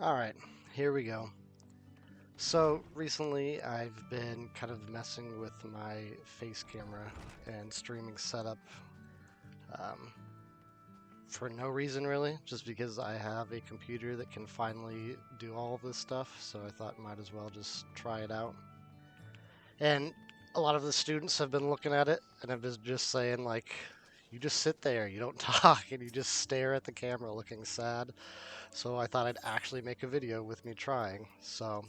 Alright, here we go. So recently I've been kind of messing with my face camera and streaming setup um, for no reason really, just because I have a computer that can finally do all of this stuff, so I thought might as well just try it out. And a lot of the students have been looking at it and have been just saying like, you just sit there, you don't talk, and you just stare at the camera looking sad. So I thought I'd actually make a video with me trying. So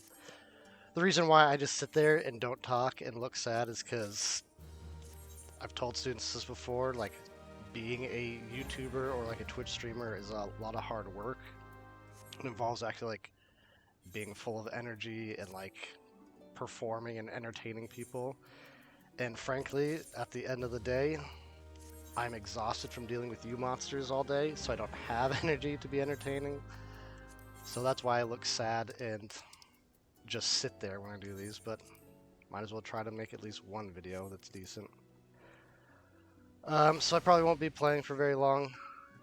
the reason why I just sit there and don't talk and look sad is because I've told students this before, like being a YouTuber or like a Twitch streamer is a lot of hard work. It involves actually like being full of energy and like performing and entertaining people. And frankly, at the end of the day, I'm exhausted from dealing with you monsters all day, so I don't have energy to be entertaining. So that's why I look sad and just sit there when I do these, but might as well try to make at least one video that's decent. So I probably won't be playing for very long.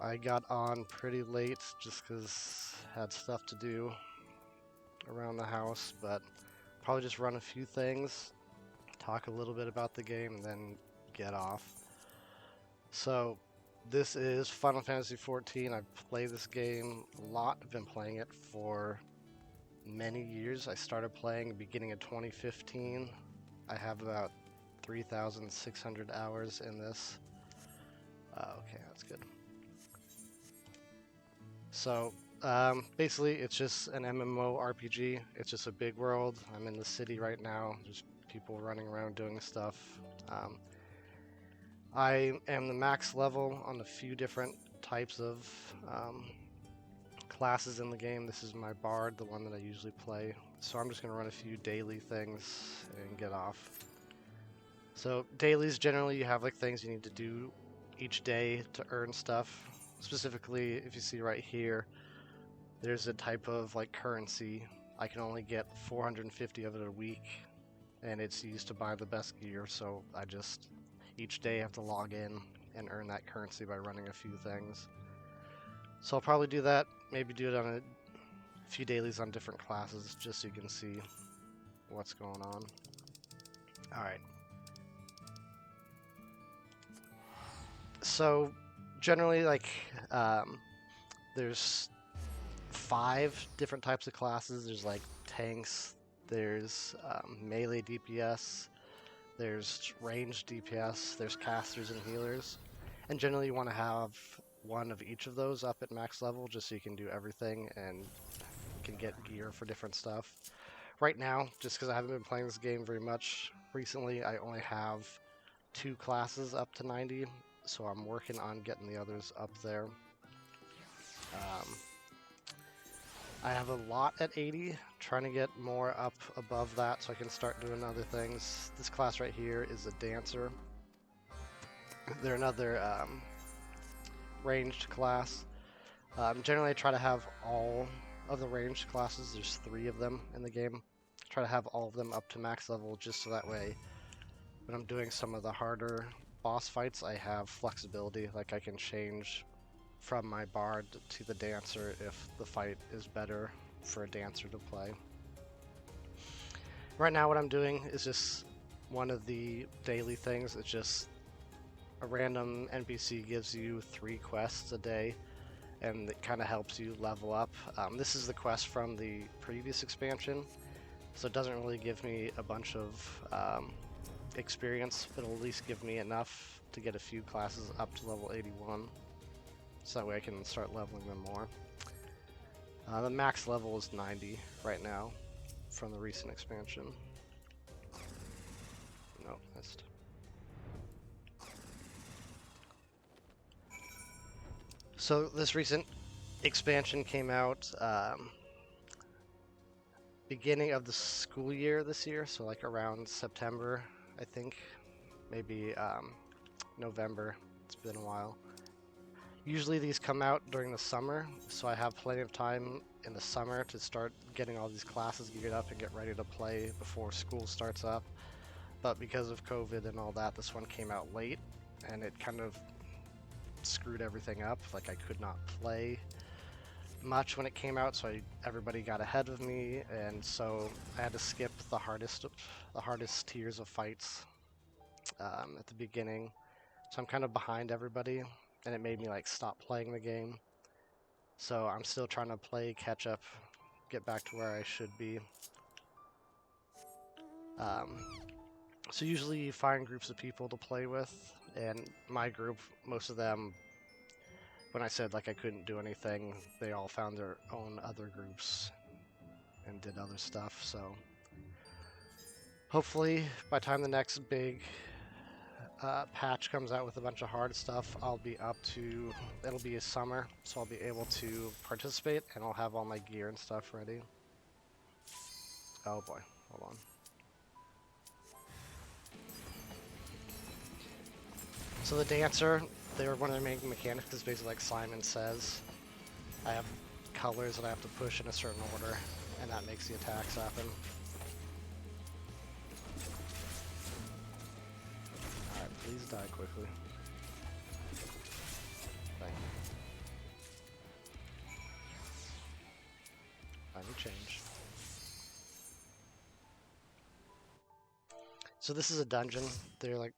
I got on pretty late just because I had stuff to do around the house, but probably just run a few things, talk a little bit about the game, and then get off. So this is Final Fantasy XIV. I've played this game a lot. I've been playing it for many years. I started playing beginning of 2015. I have about 3,600 hours in this. Okay, that's good. So basically it's just an MMO RPG. It's just a big world. I'm in the city right now. There's people running around doing stuff. I am the max level on a few different types of classes in the game. This is my bard, the one that I usually play. So I'm just going to run a few daily things and get off. So dailies, generally you have like things you need to do each day to earn stuff. Specifically, if you see right here, there's a type of like currency. I can only get 450 of it a week, and it's used to buy the best gear, so I just each day have to log in and earn that currency by running a few things. So I'll probably do that, maybe do it on a few dailies on different classes, just so you can see what's going on. Alright. So generally, like, there's 5 different types of classes. There's like tanks, there's melee DPS, there's ranged DPS, there's casters and healers. And generally you want to have one of each of those up at max level just so you can do everything and can get gear for different stuff. Right now, just because I haven't been playing this game very much recently, I only have 2 classes up to 90, so I'm working on getting the others up there. I have a lot at 80, trying to get more up above that so I can start doing other things. This class right here is a dancer. They're another ranged class. Generally I try to have all of the ranged classes, there's 3 of them in the game. Try to have all of them up to max level just so that way when I'm doing some of the harder boss fights I have flexibility, like I can change from my bard to the dancer if the fight is better for a dancer to play. Right now what I'm doing is just one of the daily things. It's just a random NPC gives you 3 quests a day and it kind of helps you level up. This is the quest from the previous expansion, so it doesn't really give me a bunch of experience, but it'll at least give me enough to get a few classes up to level 81. So that way I can start leveling them more. The max level is 90 right now from the recent expansion. No, missed. So this recent expansion came out beginning of the school year this year, so like around September, I think. Maybe November. It's been a while. Usually these come out during the summer, so I have plenty of time in the summer to start getting all these classes geared up and get ready to play before school starts up. But because of COVID and all that, this one came out late, and it kind of screwed everything up. Like I could not play much when it came out, so everybody got ahead of me, and so I had to skip the hardest tiers of fights at the beginning. So I'm kind of behind everybody, and it made me like stop playing the game. So I'm still trying to play catch up, get back to where I should be. So usually you find groups of people to play with, and my group, most of them, when I said like I couldn't do anything, they all found their own other groups and did other stuff. So hopefully by the time the next big patch comes out with a bunch of hard stuff, I'll be up to, it'll be a summer, so I'll be able to participate, and I'll have all my gear and stuff ready. Oh boy, hold on. So the dancer, they were one of the main mechanics, is basically like Simon says. I have colors that I have to push in a certain order, and that makes the attacks happen. Alright, please die quickly. Thank you. I need change. So this is a dungeon. They're like,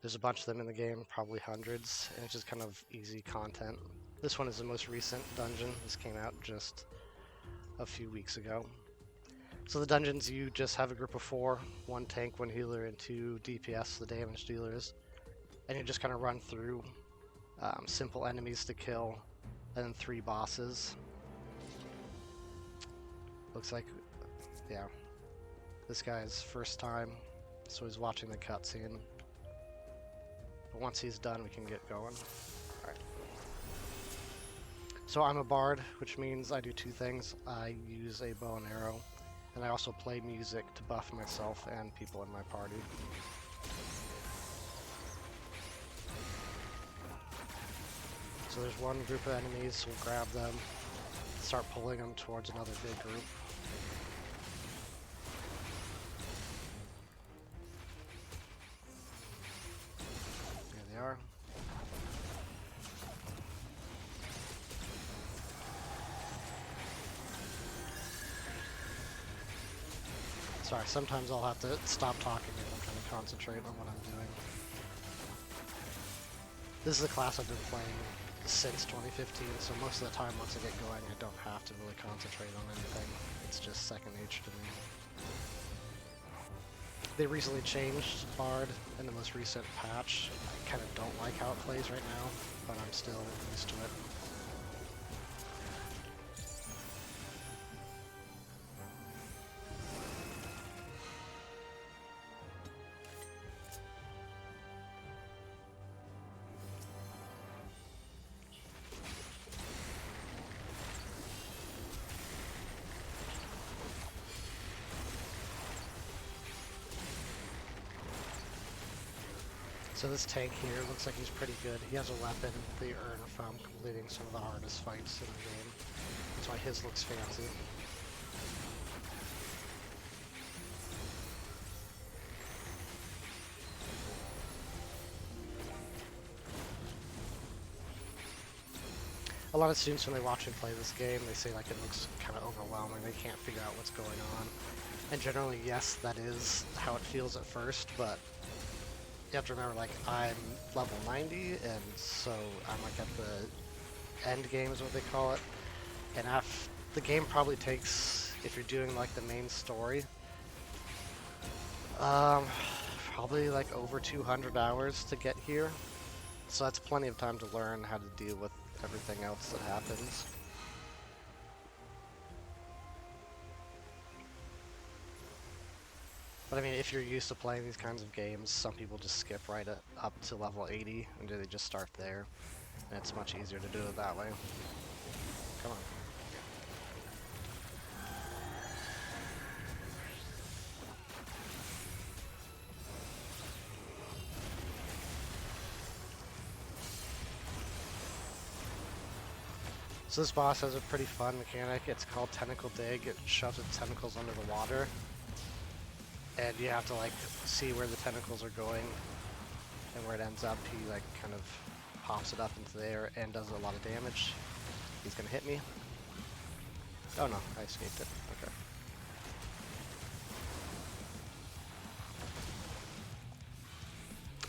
there's a bunch of them in the game, probably hundreds, and it's just kind of easy content. This one is the most recent dungeon. This came out just a few weeks ago. So the dungeons, you just have a group of 4, 1 tank, 1 healer, and 2 DPS, the damage dealers. And you just kind of run through simple enemies to kill, and then 3 bosses. Looks like, yeah, this guy's first time, so he's watching the cutscene. But once he's done, we can get going. Alright. So I'm a bard, which means I do 2 things. I use a bow and arrow, and I also play music to buff myself and people in my party. So there's one group of enemies, we'll grab them, start pulling them towards another big group. There they are. Sorry, sometimes I'll have to stop talking if I'm trying to concentrate on what I'm doing. This is a class I've been playing since 2015, so most of the time once I get going I don't have to really concentrate on anything. It's just second nature to me. They recently changed Bard in the most recent patch. I kind of don't like how it plays right now, but I'm still used to it. So this tank here looks like he's pretty good. He has a weapon that you earn from completing some of the hardest fights in the game. That's why his looks fancy. A lot of students, when they watch me play this game, they say like it looks kind of overwhelming. They can't figure out what's going on. And generally, yes, that is how it feels at first, but you have to remember, like, I'm level 90, and so I'm like at the end game is what they call it. And the game probably takes, if you're doing like the main story, probably like over 200 hours to get here. So that's plenty of time to learn how to deal with everything else that happens. But I mean, if you're used to playing these kinds of games, some people just skip right up to level 80, and they just start there. And it's much easier to do it that way. Come on. So this boss has a pretty fun mechanic. It's called Tentacle Dig. It shoves its tentacles under the water. And you have to like see where the tentacles are going and where it ends up. He like kind of pops it up into the air and does a lot of damage. He's gonna hit me. Oh no, I escaped it. Okay.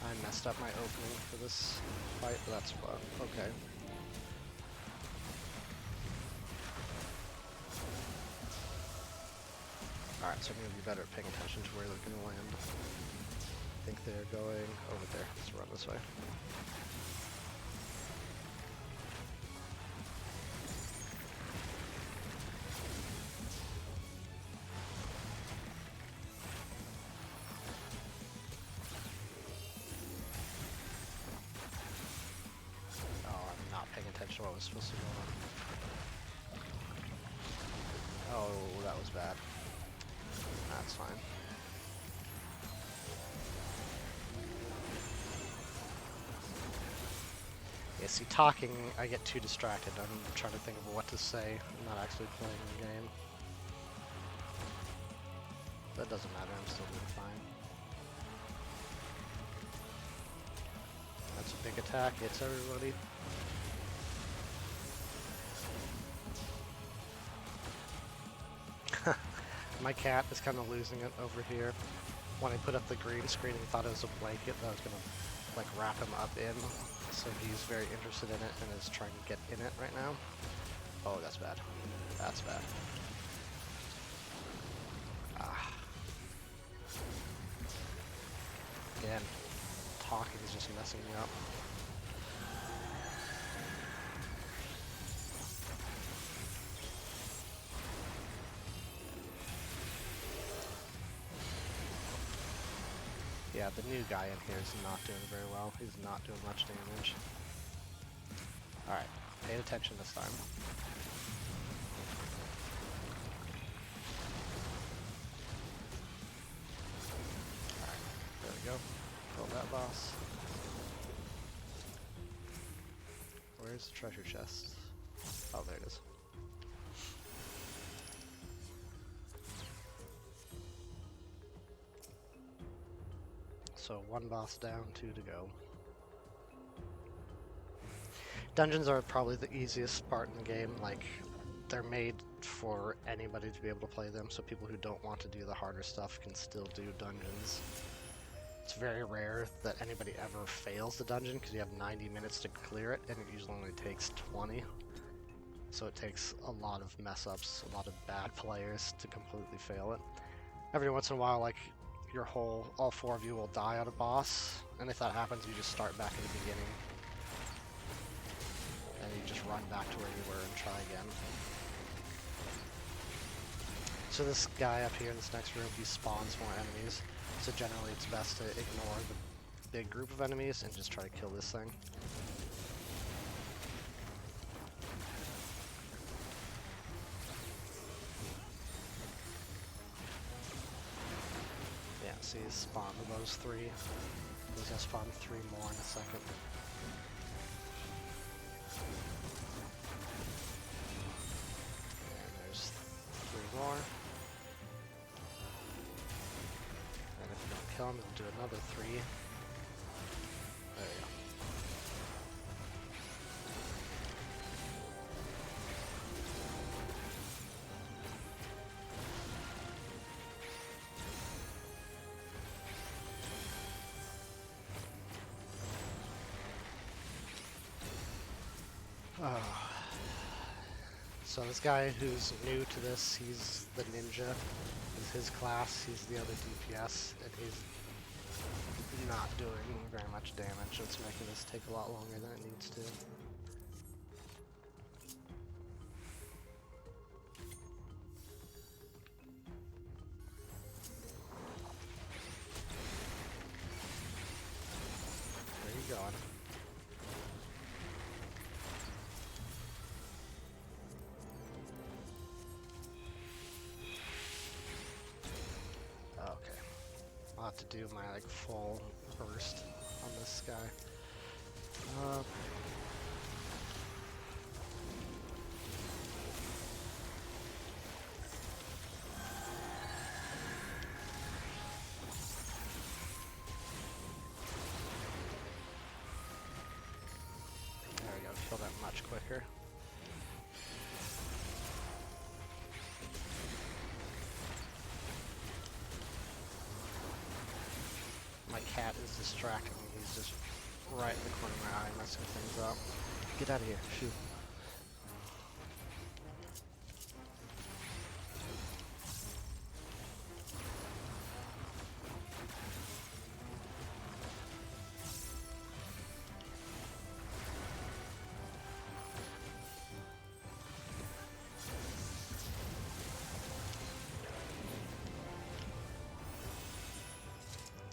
I messed up my opening for this fight, but that's fun. Okay. Alright, so I'm gonna be better at paying attention to where they're gonna land. I think they're going over there. Let's run this way. To what was supposed to go on. Oh, that was bad. That's fine. Yeah, see, talking, I get too distracted. I'm trying to think of what to say. I'm not actually playing the game. That doesn't matter, I'm still doing fine. That's a big attack, hits everybody. My cat is kind of losing it over here. When I put up the green screen, he thought it was a blanket that I was going to like wrap him up in. So he's very interested in it and is trying to get in it right now. Oh, that's bad. That's bad. Ah. Again, talking is just messing me up. Yeah, the new guy in here is not doing very well. He's not doing much damage. Alright, pay attention this time. Alright, there we go. Kill that boss. Where's the treasure chest? Oh, there it is. So one boss down, 2 to go. Dungeons are probably the easiest part in the game. Like, they're made for anybody to be able to play them, so people who don't want to do the harder stuff can still do dungeons. It's very rare that anybody ever fails the dungeon, because you have 90 minutes to clear it, and it usually only takes 20. So it takes a lot of mess-ups, a lot of bad players to completely fail it. Every once in a while, like, all 4 of you will die at a boss, and if that happens, you just start back at the beginning. And you just run back to where you were and try again. So this guy up here in this next room, he spawns more enemies, so generally it's best to ignore the big group of enemies and just try to kill this thing. See, spawn with those 3. He's gonna spawn 3 more in a second. And there's 3 more. And if you don't kill him, he'll do another 3. There you go. So this guy who's new to this, he's the ninja, is his class, he's the other DPS, and he's not doing very much damage, so it's making this take a lot longer than it needs to. Where are you going? I'll have to do my like full burst on this guy. There we go, kill that much quicker. cat is distracting me. He's just right in the corner of my eye, messing things up. Get out of here. Shoot.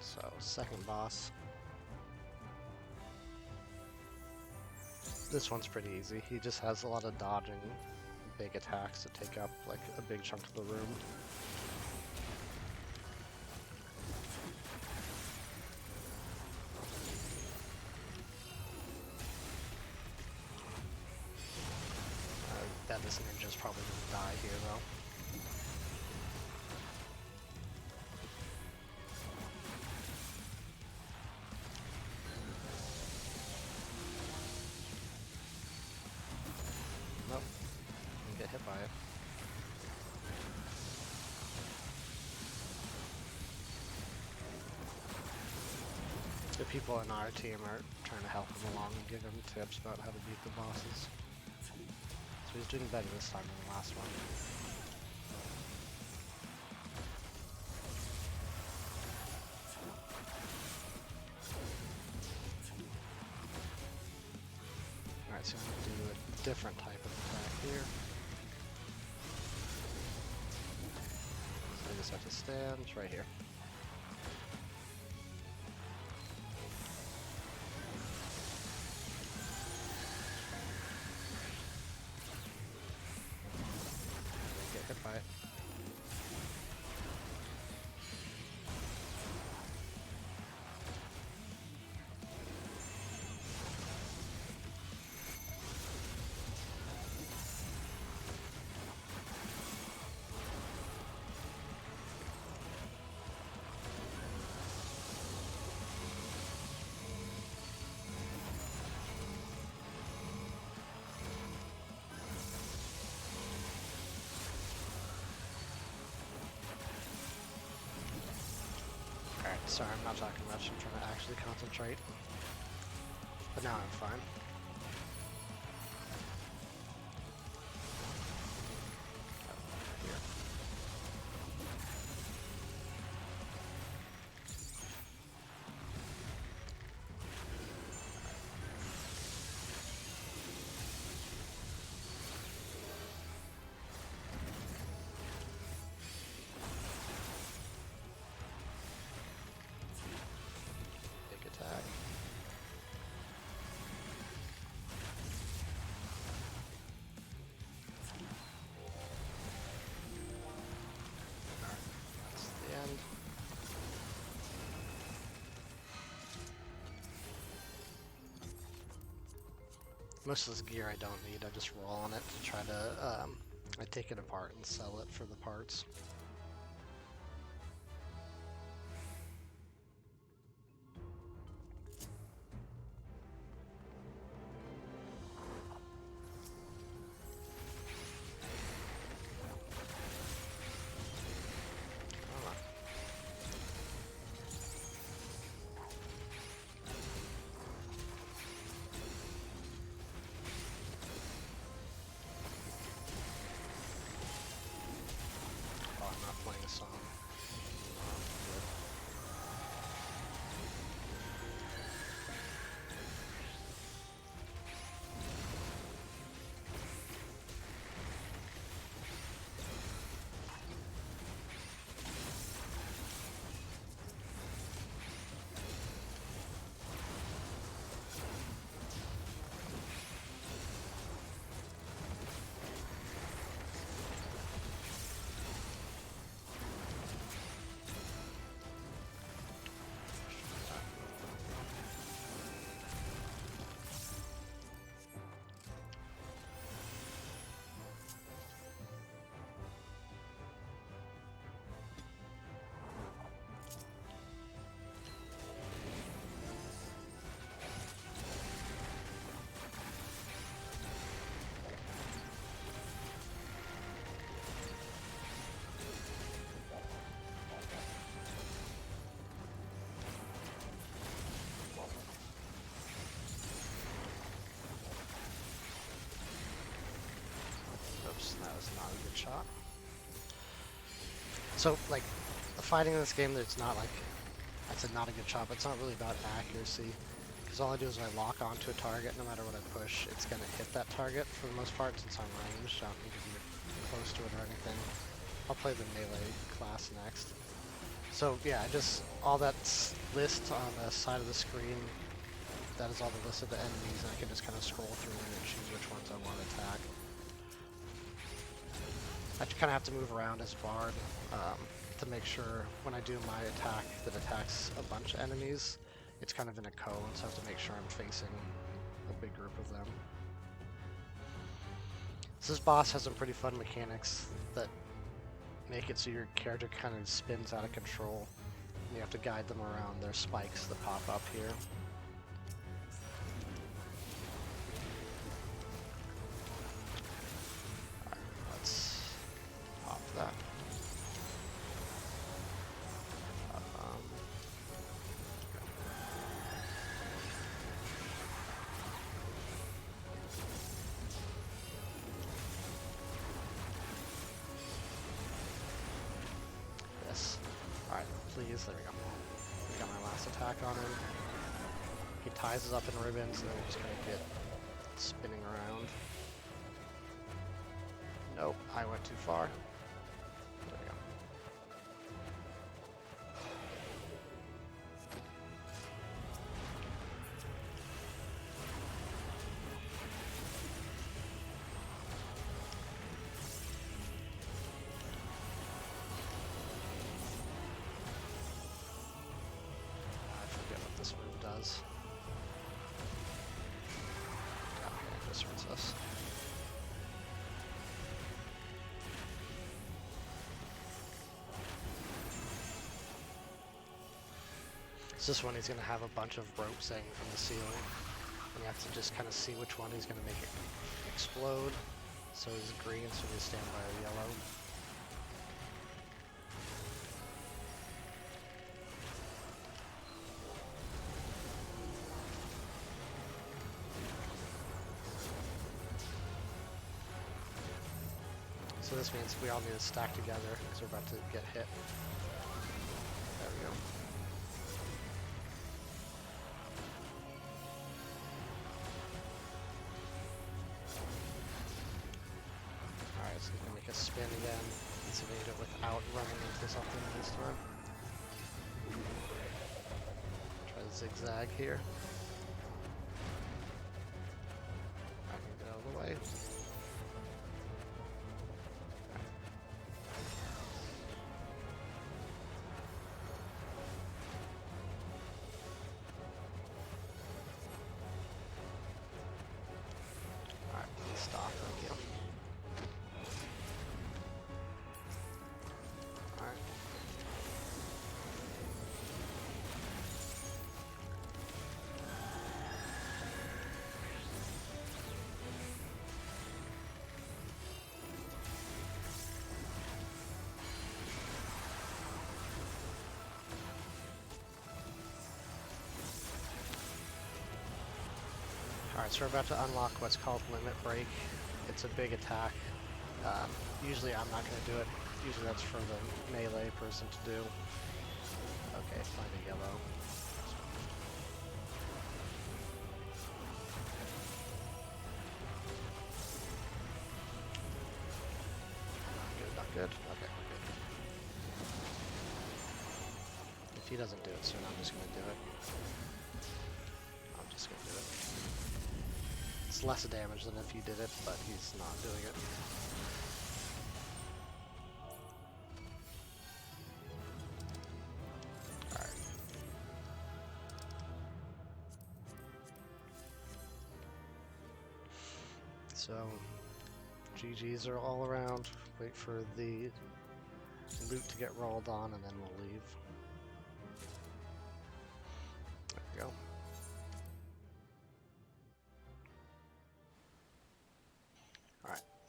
So, second boss. This one's pretty easy. He just has a lot of dodging big attacks that take up like a big chunk of the room. I bet this ninja's probably gonna die here though. Nope. Didn't get hit by it. The people in our team are trying to help him along and give him tips about how to beat the bosses. So he's doing better this time than the last one. Alright, so I'm going to do a different type of attack here. So I just have to stand right here. Get hit by it. Alright, sorry, I'm not talking much. I'm trying to actually concentrate. But now I'm fine. Here. Big attack. That's the end. Most of this gear I don't need. I just roll on it to try to, I take it apart and sell it for the parts. Come on. Oh, I'm not playing a song. Good. shot. So, like, the fighting in this game, it's not like, I said not a good shot, but it's not really about accuracy. Because all I do is I lock onto a target, no matter what I push, it's going to hit that target for the most part, since I'm ranged. I don't need to be close to it or anything. I'll play the melee class next. So yeah, just all that list on the side of the screen, that is all the list of the enemies, and I can just kind of scroll through and choose which ones I want to attack. I kind of have to move around as Bard to make sure when I do my attack that attacks a bunch of enemies, it's kind of in a cone, so I have to make sure I'm facing a big group of them. So this boss has some pretty fun mechanics that make it so your character kind of spins out of control. And you have to guide them around. There's spikes that pop up here. Alright, let's pop that. Alright, please, there we go. We got my last attack on him. He ties us up in ribbons, and then we're just gonna get spinning around. Nope, I went too far. There we go. This move does. Okay, it just hurts us. So this one he's going to have a bunch of ropes hanging from the ceiling. And you have to just kind of see which one he's going to make it explode. So he's green, so we stand by a yellow. So this means we all need to stack together because we're about to get hit. There we go. Alright, so he's going to make a spin again. Let's evade it without running into something this time. Try to zigzag here. I can get out of the way. Stop, thank you. Alright. Alright, so we're about to unlock what's called Limit Break. It's a big attack. Usually I'm not going to do it. Usually that's for the melee person to do. Okay, find a yellow. Good, not good. Okay, we're good. If he doesn't do it soon, I'm just going to do it. I'm just going to do it. It's less damage than if you did it, but he's not doing it. Alright. So, GGs are all around. Wait for the loot to get rolled on, and then we'll leave. There we go.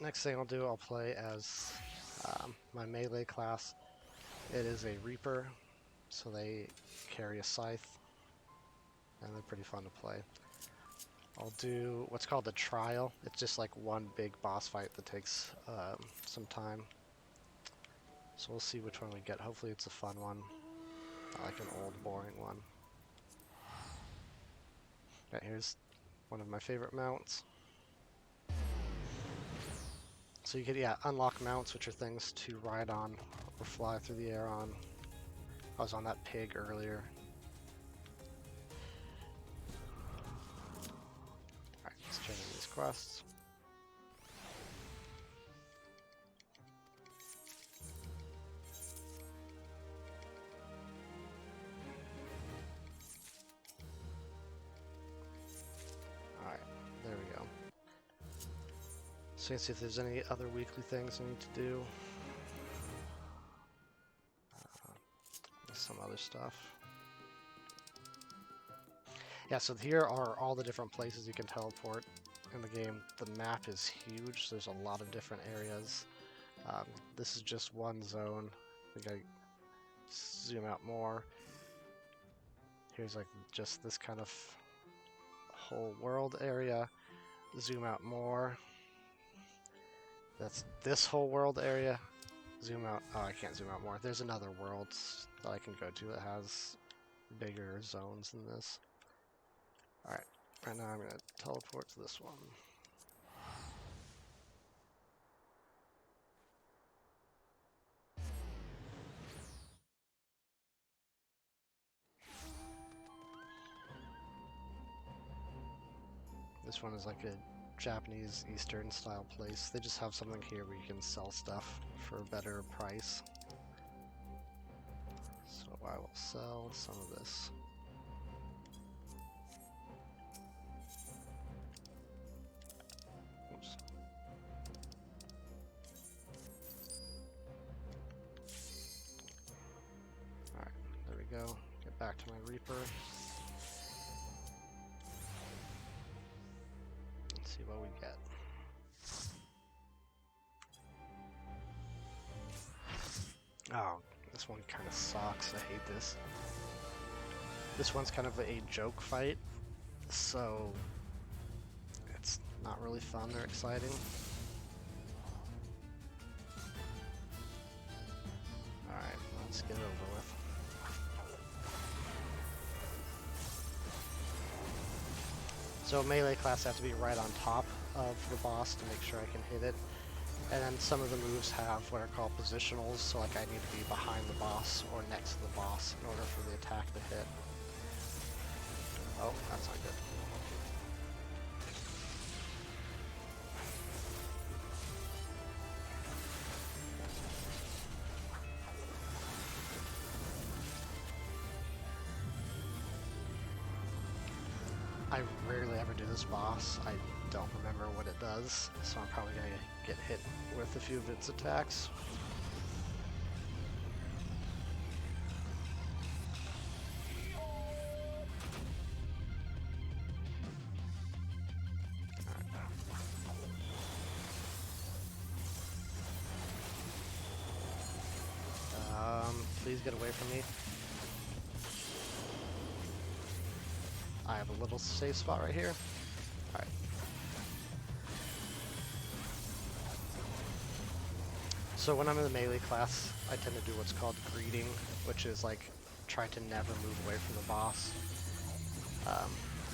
Next thing I'll do, I'll play as my melee class. It is a Reaper, so they carry a scythe, and they're pretty fun to play. I'll do what's called the trial. It's just like one big boss fight that takes some time. So we'll see which one we get. Hopefully it's a fun one, not like an old boring one. Right, here's one of my favorite mounts. So you can, yeah, unlock mounts, which are things to ride on or fly through the air on. I was on that pig earlier. Alright, let's turn in these quests. Alright, there we go. So let's see if there's any other weekly things I need to do. Some other stuff. Yeah, so here are all the different places you can teleport in the game. The map is huge, so there's a lot of different areas. This is just one zone. I think I zoom out more. Here's like just this kind of whole world area. Zoom out more. That's this whole world area. Zoom out. Oh, I can't zoom out more. There's another world that I can go to that has bigger zones than this. Alright, right now I'm going to teleport to this one. This one is like a Japanese Eastern style place. They just have something here where you can sell stuff for a better price. So I will sell some of this. Oops. Alright, there we go. Get back to my Reaper. Let's see what we get. Oh, this one kind of sucks. I hate this. This one's kind of a joke fight, so it's not really fun or exciting. Alright, let's get it over with. So melee class have to be right on top of the boss to make sure I can hit it. And then some of the moves have what are called positionals, so like I need to be behind the boss or next to the boss in order for the attack to hit. Oh, that's not good. I rarely ever do this boss. I don't remember what it does, so I'm probably going to get hit with a few of its attacks. Please get away from me. I have a little safe spot right here. Alright. So when I'm in the melee class, I tend to do what's called greeting, which is like try to never move away from the boss.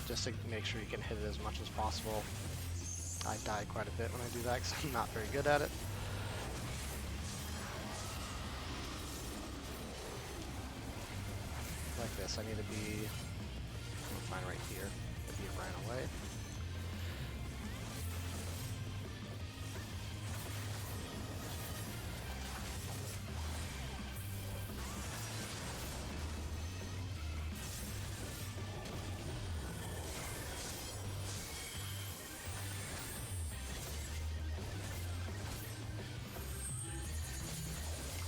Just to make sure you can hit it as much as possible. I die quite a bit when I do that because I'm not very good at it. Like this, I need to be, I'm fine right here, if he ran away.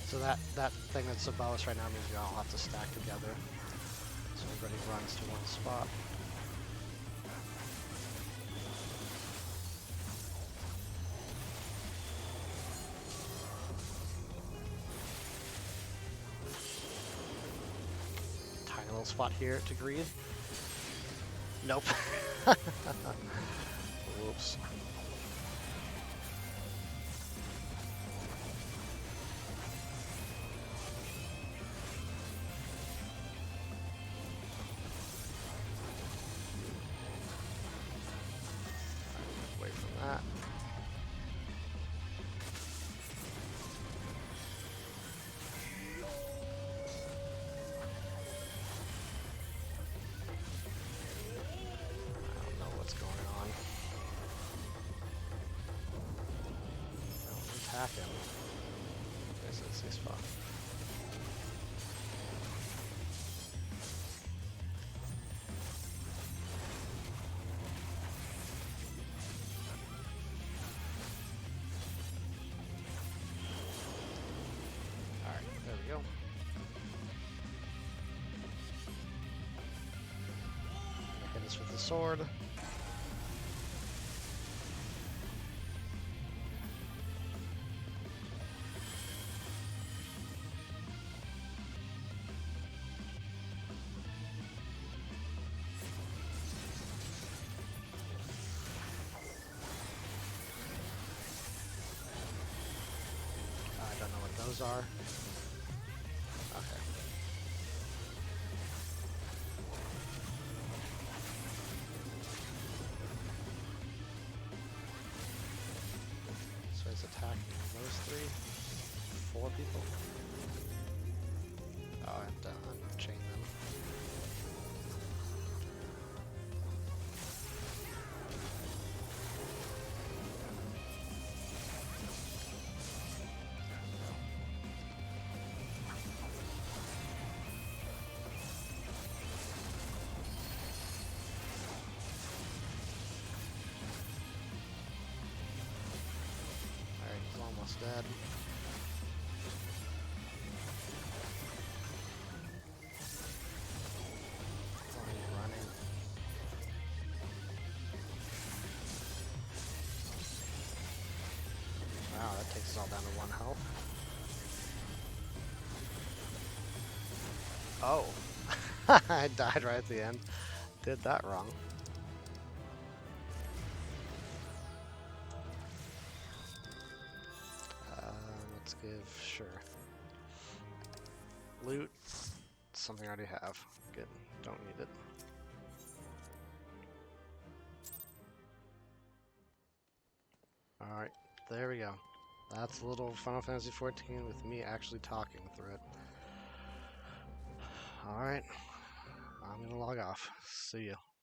So that thing that's above us right now means we all have to stack together. So everybody runs to one spot. Tiny little spot here to greet. Nope. Whoops. Away from that. I don't know what's going on. Don't attack him. There's a safe spot. Alright, there we go. Hit us with the sword. I don't know what those are. Okay. So he's attacking those 3? 4 people? Oh, I have to unchain them. Alright, he's almost dead. Oh, he's running. Wow, that takes us all down to 1 health. Oh! I died right at the end. Did that wrong. Let's give, sure. Loot, something I already have. Good, don't need it. Alright, there we go. That's a little Final Fantasy XIV with me actually talking through it. Alright, I'm gonna log off. See ya.